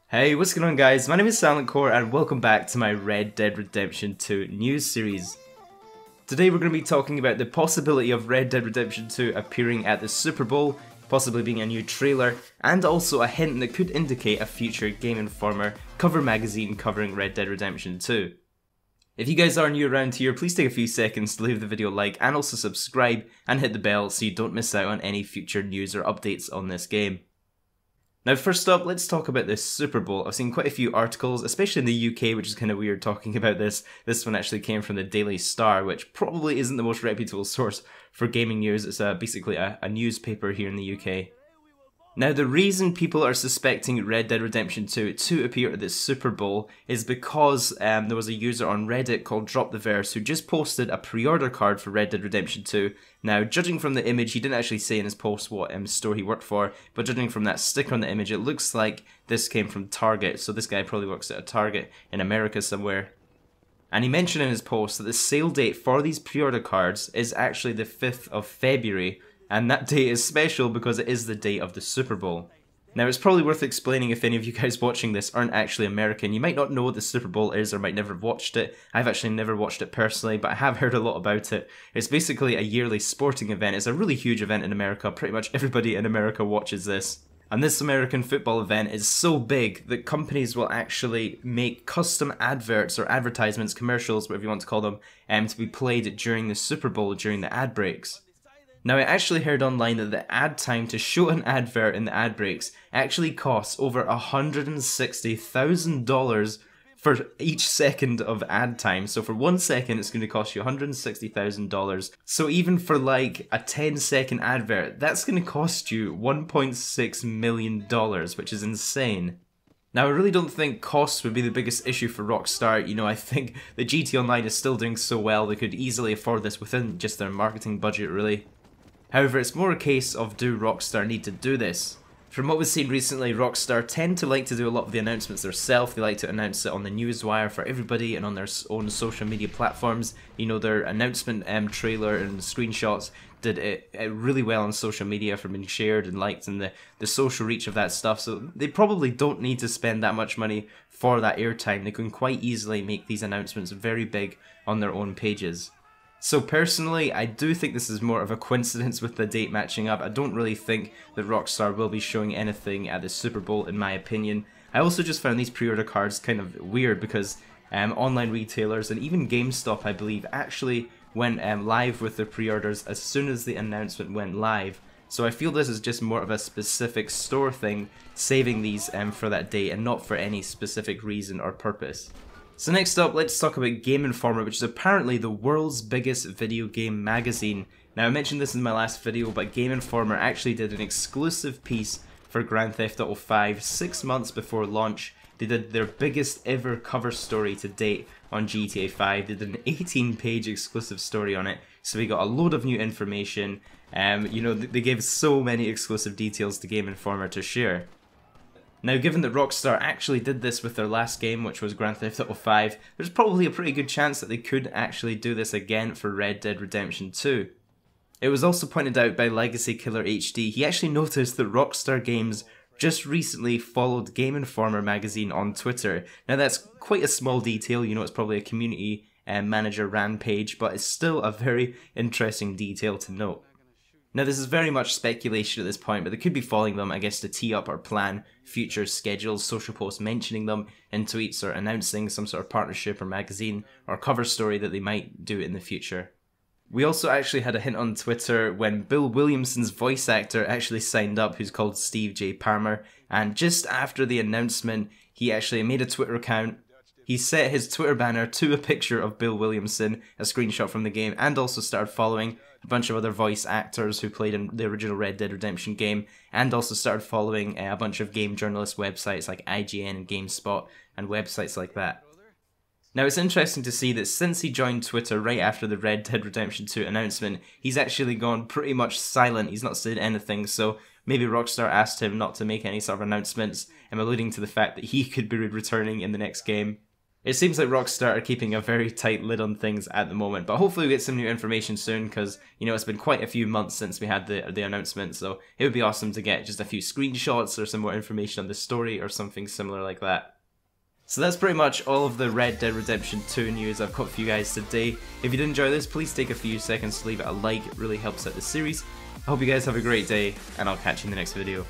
Hey, what's going on guys? My name is Silent Core and welcome back to my Red Dead Redemption 2 news series. Today we're going to be talking about the possibility of Red Dead Redemption 2 appearing at the Super Bowl, possibly being a new trailer, and also a hint that could indicate a future GameInformer cover magazine covering Red Dead Redemption 2. If you guys are new around here, please take a few seconds to leave the video a like and also subscribe and hit the bell so you don't miss out on any future news or updates on this game. Now first up, let's talk about this Super Bowl. I've seen quite a few articles, especially in the UK, which is kind of weird talking about this. This one actually came from the Daily Star, which probably isn't the most reputable source for gaming news. It's basically a newspaper here in the UK. Now the reason people are suspecting Red Dead Redemption 2 to appear at this Super Bowl is because there was a user on Reddit called Drop the Verse who just posted a pre-order card for Red Dead Redemption 2. Now judging from the image, he didn't actually say in his post what store he worked for, but judging from that sticker on the image, it looks like this came from Target, so this guy probably works at a Target in America somewhere. And he mentioned in his post that the sale date for these pre-order cards is actually the 5th of February, and that date is special because it is the date of the Super Bowl. Now it's probably worth explaining if any of you guys watching this aren't actually American. You might not know what the Super Bowl is or might never have watched it. I've actually never watched it personally, but I have heard a lot about it. It's basically a yearly sporting event. It's a really huge event in America. Pretty much everybody in America watches this. And this American football event is so big that companies will actually make custom adverts or advertisements, commercials, whatever you want to call them, to be played during the Super Bowl during the ad breaks. Now I actually heard online that the ad time to show an advert in the ad breaks actually costs over $160,000 for each second of ad time. So for 1 second it's going to cost you $160,000. So even for like a 10-second advert, that's going to cost you $1.6 million, which is insane. Now I really don't think costs would be the biggest issue for Rockstar. You know, I think the GT Online is still doing so well they could easily afford this within just their marketing budget really. However, it's more a case of do Rockstar need to do this? From what we've seen recently, Rockstar tend to like to do a lot of the announcements themselves. They like to announce it on the newswire for everybody and on their own social media platforms. You know, their announcement trailer and screenshots did it really well on social media for being shared and liked and the social reach of that stuff. So they probably don't need to spend that much money for that airtime. They can quite easily make these announcements very big on their own pages. So personally, I do think this is more of a coincidence with the date matching up. I don't really think that Rockstar will be showing anything at the Super Bowl in my opinion. I also just found these pre-order cards kind of weird because online retailers and even GameStop, I believe, actually went live with their pre-orders as soon as the announcement went live. So I feel this is just more of a specific store thing, saving these for that date and not for any specific reason or purpose. So next up, let's talk about GameInformer, which is apparently the world's biggest video game magazine. Now I mentioned this in my last video, but GameInformer actually did an exclusive piece for Grand Theft Auto 5 6 months before launch. They did their biggest ever cover story to date on GTA 5. They did an 18-page exclusive story on it, so we got a load of new information. You know, they gave so many exclusive details to GameInformer to share. Now given that Rockstar actually did this with their last game, which was Grand Theft Auto 5, there's probably a pretty good chance that they could actually do this again for Red Dead Redemption 2. It was also pointed out by Legacy Killer HD, he actually noticed that Rockstar Games just recently followed GameInformer magazine on Twitter. Now that's quite a small detail, you know, it's probably a community manager ran page, but it's still a very interesting detail to note. Now this is very much speculation at this point, but they could be following them, I guess, to tee up or plan future schedules, social posts mentioning them in tweets or announcing some sort of partnership or magazine or cover story that they might do in the future. We also actually had a hint on Twitter when Bill Williamson's voice actor actually signed up, who's called Steve J. Palmer, and just after the announcement, he actually made a Twitter account. He set his Twitter banner to a picture of Bill Williamson, a screenshot from the game, and also started following a bunch of other voice actors who played in the original Red Dead Redemption game, and also started following a bunch of game journalist websites like IGN and GameSpot and websites like that. Now it's interesting to see that since he joined Twitter right after the Red Dead Redemption 2 announcement, he's actually gone pretty much silent. He's not said anything, so maybe Rockstar asked him not to make any sort of announcements, alluding to the fact that he could be returning in the next game. It seems like Rockstar are keeping a very tight lid on things at the moment, but hopefully we get some new information soon, because, you know, it's been quite a few months since we had the announcement, so it would be awesome to get just a few screenshots or some more information on the story or something similar like that. So that's pretty much all of the Red Dead Redemption 2 news I've got for you guys today. If you did enjoy this, please take a few seconds to leave it a like, it really helps out the series. I hope you guys have a great day, and I'll catch you in the next video.